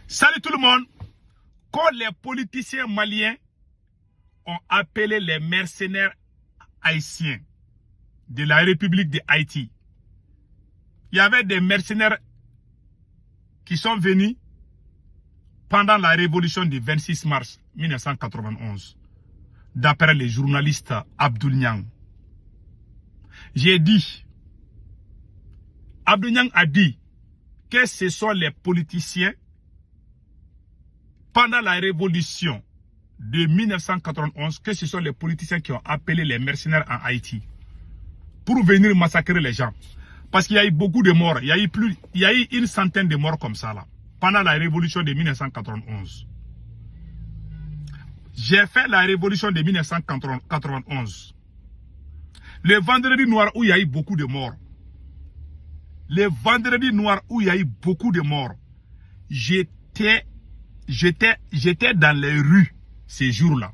Salut tout le monde. Quand les politiciens maliens ont appelé les mercenaires haïtiens de la République de Haïti, il y avait des mercenaires qui sont venus pendant la révolution du 26 mars 1991, d'après le journaliste Abdoul Niang. J'ai dit, Abdoul Niang a dit que ce sont les politiciens pendant la révolution de 1991, que ce sont les politiciens qui ont appelé les mercenaires en Haïti pour venir massacrer les gens. Parce qu'il y a eu beaucoup de morts, il y a eu une centaine de morts comme ça là, pendant la révolution de 1991. J'ai fait la révolution de 1991. Le vendredi noir où il y a eu beaucoup de morts. Le vendredi noir où il y a eu beaucoup de morts. J'étais dans les rues ces jours-là.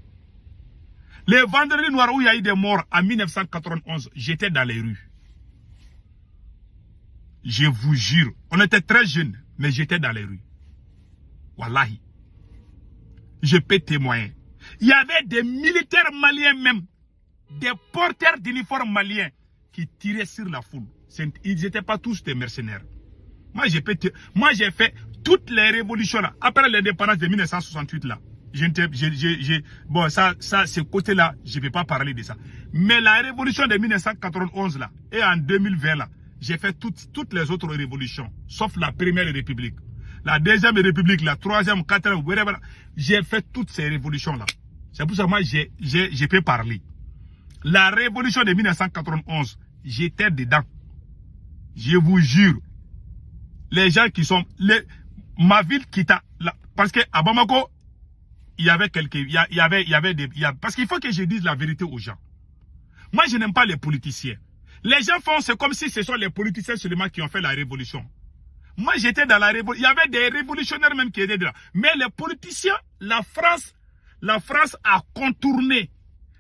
Le vendredi noir où il y a eu des morts en 1991, j'étais dans les rues. Je vous jure, on était très jeunes, mais j'étais dans les rues. Wallahi. Je peux témoigner. Il y avait des militaires maliens même, des porteurs d'uniformes maliens qui tiraient sur la foule. Ils n'étaient pas tous des mercenaires. Moi, j'ai fait toutes les révolutions là. Après l'indépendance de 1968 là. Bon, ça, ce côté-là, je ne vais pas parler de ça. Mais la révolution de 1991 là, et en 2020 là, j'ai fait toutes les autres révolutions, sauf la première république. La deuxième république, la troisième, quatrième, whatever. J'ai fait toutes ces révolutions là. C'est pour ça que moi, je peux parler. La révolution de 1991, j'étais dedans. Je vous jure. Les gens qui sont... ma ville quitta... Parce qu'à Bamako, il y avait quelques... parce qu'il faut que je dise la vérité aux gens. Moi, je n'aime pas les politiciens. Les gens font, c'est comme si ce sont les politiciens seulement qui ont fait la révolution. Moi, j'étais dans la révolution. Il y avait des révolutionnaires même qui étaient là. Mais les politiciens, la France a contourné.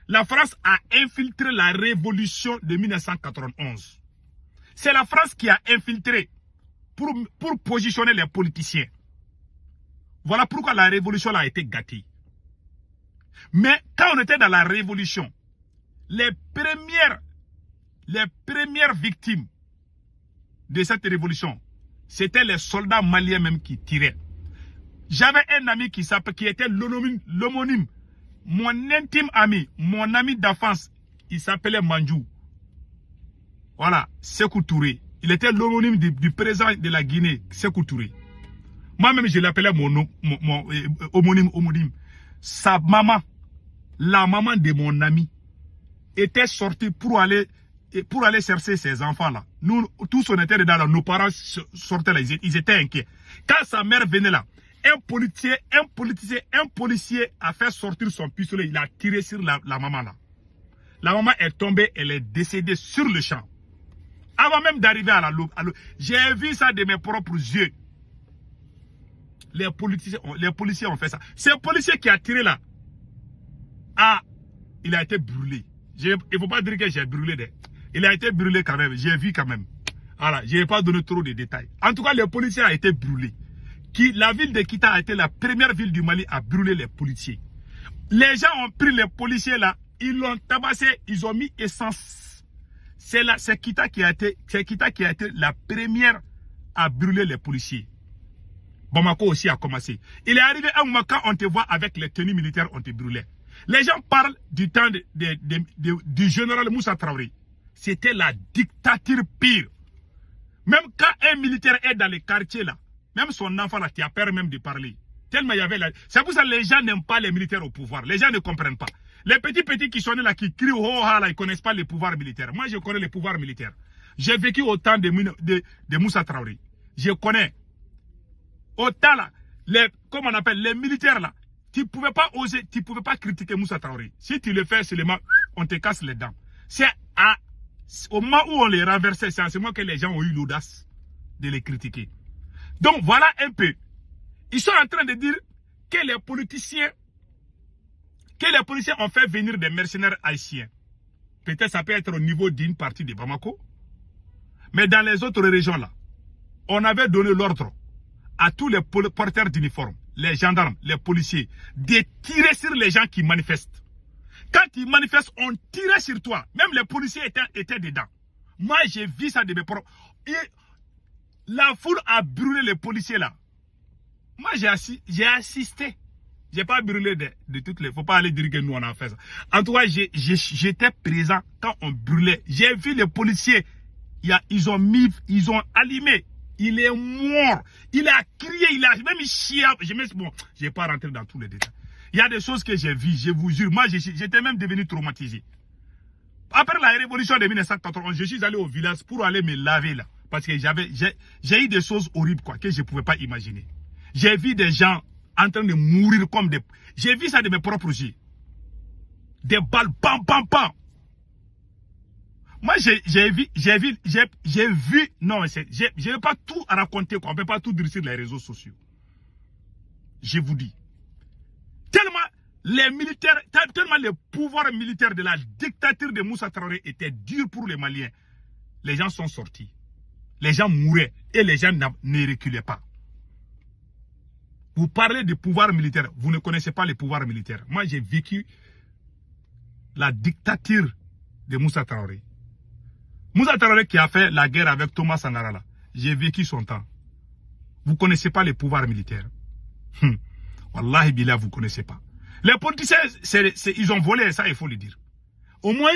La France a infiltré la révolution de 1991. C'est la France qui a infiltré pour positionner les politiciens. Voilà pourquoi la révolution a été gâtée. Mais quand on était dans la révolution, les premières victimes de cette révolution, c'était les soldats maliens même qui tiraient. J'avais un ami qui était l'homonyme. Mon intime ami, mon ami d'enfance, il s'appelait Manjou. Voilà, Sékou Touré. Il était l'homonyme du président de la Guinée, Sékou Touré. Moi-même, je l'appelais mon homonyme. Sa maman, la maman de mon ami, était sortie pour aller chercher ses enfants-là. Nous, tous on était dedans, nos parents sortaient là, ils étaient inquiets. Quand sa mère venait là, un policier a fait sortir son pistolet, il a tiré sur la maman là. La maman est tombée, elle est décédée sur le champ. Avant même d'arriver à l'eau, j'ai vu ça de mes propres yeux. Les policiers ont fait ça. C'est un policier qui a tiré là. Ah, il a été brûlé. Il ne faut pas dire que j'ai brûlé. Il a été brûlé quand même. J'ai vu quand même. Voilà, je n'ai pas donné trop de détails. En tout cas, le policier a été brûlé. La ville de Kita a été la première ville du Mali à brûler les policiers. Les gens ont pris les policiers là, ils l'ont tabassé, ils ont mis essence. C'est Kita qui a été la première à brûler les policiers. Bamako aussi a commencé. Il est arrivé un moment quand on te voit avec les tenues militaires, on te brûlait. Les gens parlent du temps du général Moussa Traoré. C'était la dictature pire. Même quand un militaire est dans les quartiers là, même son enfant là, qui a peur même de parler. Tellement il y avait là. C'est pour ça que les gens n'aiment pas les militaires au pouvoir. Les gens ne comprennent pas. Les petits qui sont là, qui crient oh là, ils ne connaissent pas les pouvoirs militaires. Moi, je connais les pouvoirs militaires. J'ai vécu au temps de Moussa Traoré. Je connais. Autant là, comme on appelle, les militaires là, tu ne pouvais pas oser, tu ne pouvais pas critiquer Moussa Traoré. Si tu le fais seulement, on te casse les dents. C'est au moment où on les renversait, c'est en ce moment que les gens ont eu l'audace de les critiquer. Donc voilà un peu. Ils sont en train de dire que les politiciens ont fait venir des mercenaires haïtiens. Peut-être ça peut être au niveau d'une partie de Bamako. Mais dans les autres régions là, on avait donné l'ordre à tous les porteurs d'uniforme, les gendarmes, les policiers, de tirer sur les gens qui manifestent. Quand ils manifestent, on tirait sur toi. Même les policiers étaient dedans. Moi, j'ai vu ça de mes propres... Et la foule a brûlé les policiers là. Moi, j'ai assisté. J'ai pas brûlé de toutes les... Faut pas aller dire que nous, on a fait ça. En tout cas, j'étais présent quand on brûlait. J'ai vu les policiers. Ils ont allumé. Il est mort. Il a crié. Il a même chié. Bon, je vais pas rentrer dans tous les détails. Il y a des choses que j'ai vues, je vous jure. Moi, j'étais même devenu traumatisé. Après la révolution de 1991, je suis allé au village pour aller me laver là. Parce que j'ai eu des choses horribles quoi, que je ne pouvais pas imaginer. J'ai vu des gens en train de mourir comme des... J'ai vu ça de mes propres yeux. Des balles, bam, bam, bam. Moi, j'ai vu... Non, je ne vais pas tout raconter, quoi. On ne peut pas tout dire sur les réseaux sociaux. Je vous dis. Tellement les pouvoirs militaires de la dictature de Moussa Traoré étaient durs pour les Maliens. Les gens sont sortis. Les gens mouraient et les gens ne reculaient pas. Vous parlez de pouvoir militaire, vous ne connaissez pas les pouvoirs militaires. Moi, j'ai vécu la dictature de Moussa Traoré. Moussa Traoré qui a fait la guerre avec Thomas Sankara là. J'ai vécu son temps. Vous ne connaissez pas les pouvoirs militaires. Wallahi billah, vous ne connaissez pas. Les politiciens, ils ont volé ça, il faut le dire. Au moins,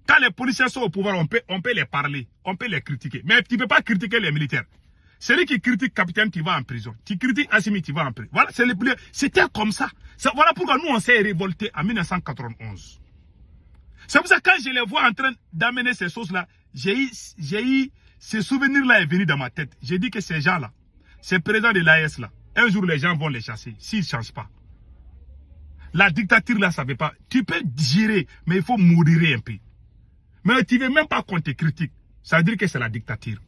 quand les policiers sont au pouvoir, on peut les parler, on peut les critiquer. Mais tu ne peux pas critiquer les militaires. Celui qui critique capitaine, tu vas en prison. Tu critiques Assimi, tu vas en prison. Voilà, c'était comme ça. Voilà pourquoi nous, on s'est révoltés en 1991. C'est pour ça que quand je les vois en train d'amener ces choses-là, j'ai eu ce souvenir-là est venu dans ma tête. J'ai dit que ces gens-là, ces présidents de l'AS là, un jour les gens vont les chasser, s'ils ne changent pas. La dictature là, ça ne veut pas. Tu peux gérer, mais il faut mourir un peu. Mais tu ne veux même pas qu'on te critique. Ça veut dire que c'est la dictature.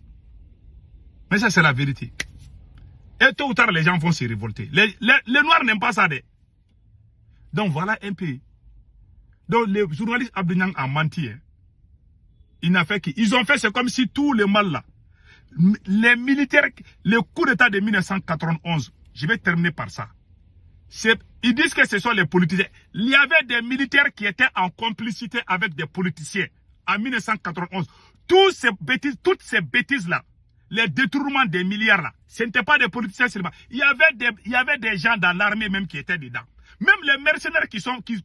Mais ça, c'est la vérité. Et tôt ou tard, les gens vont se révolter. Les Noirs n'aiment pas ça. Donc voilà un peu. Donc les journalistes Abdou Niang ont menti. Hein. Ils ont fait, c'est comme si tout le mal là. Les militaires, le coup d'état de 1991, je vais terminer par ça. Ils disent que ce sont les politiciens. Il y avait des militaires qui étaient en complicité avec des politiciens en 1991. Toutes ces bêtises-là, les détournements des milliards là, ce n'était pas des politiciens seulement. Il y avait des gens dans l'armée même qui étaient dedans. Même les mercenaires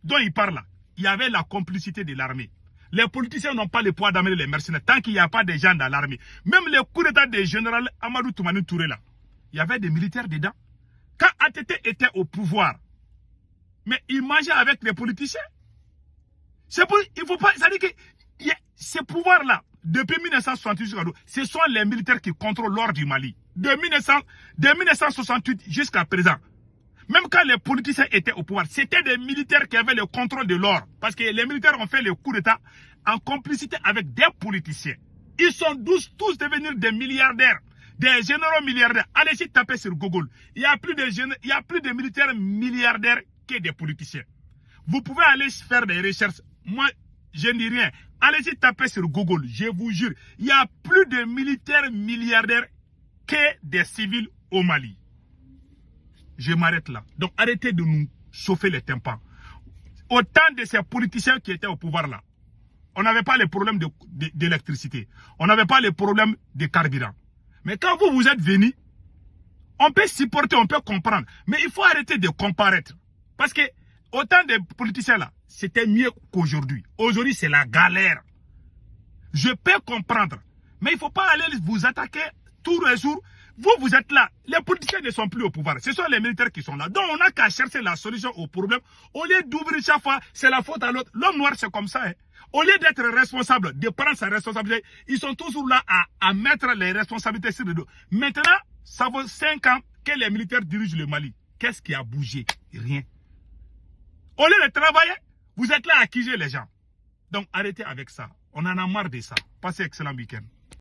dont ils parlent là, il y avait la complicité de l'armée. Les politiciens n'ont pas le poids d'amener les mercenaires tant qu'il n'y a pas de gens dans l'armée. Même le coup d'état du général Amadou Toumani Touré là, il y avait des militaires dedans. Quand ATT était au pouvoir, mais il mangeait avec les politiciens. Il faut pas, ça dit que ces pouvoirs-là, depuis 1968, ce sont les militaires qui contrôlent l'or du Mali. De 1968 jusqu'à présent. Même quand les politiciens étaient au pouvoir, c'était des militaires qui avaient le contrôle de l'or. Parce que les militaires ont fait le coup d'État en complicité avec des politiciens. Ils sont tous devenus des milliardaires, des généraux milliardaires. Allez-y taper sur Google. Il y a plus de militaires milliardaires que des politiciens. Vous pouvez aller faire des recherches. Moi, je ne dis rien. Allez-y taper sur Google. Je vous jure, il y a plus de militaires milliardaires que des civils au Mali. Je m'arrête là. Donc arrêtez de nous chauffer les tympans. Autant de ces politiciens qui étaient au pouvoir là, on n'avait pas les problèmes d'électricité. On n'avait pas les problèmes de carburant. Mais quand vous êtes venus, on peut supporter, on peut comprendre. Mais il faut arrêter de comparaître. Parce que autant de politiciens là, c'était mieux qu'aujourd'hui. Aujourd'hui, c'est la galère. Je peux comprendre. Mais il ne faut pas aller vous attaquer tous les jours. Vous êtes là. Les politiciens ne sont plus au pouvoir. Ce sont les militaires qui sont là. Donc, on n'a qu'à chercher la solution au problème. Au lieu d'ouvrir chaque fois, c'est la faute à l'autre. L'homme noir, c'est comme ça. Hein. Au lieu d'être responsable, de prendre sa responsabilité, ils sont toujours là à mettre les responsabilités sur le dos. Maintenant, ça vaut 5 ans que les militaires dirigent le Mali. Qu'est-ce qui a bougé? Rien. Au lieu de travailler, vous êtes là à accuser les gens. Donc, arrêtez avec ça. On en a marre de ça. Passez un excellent week-end.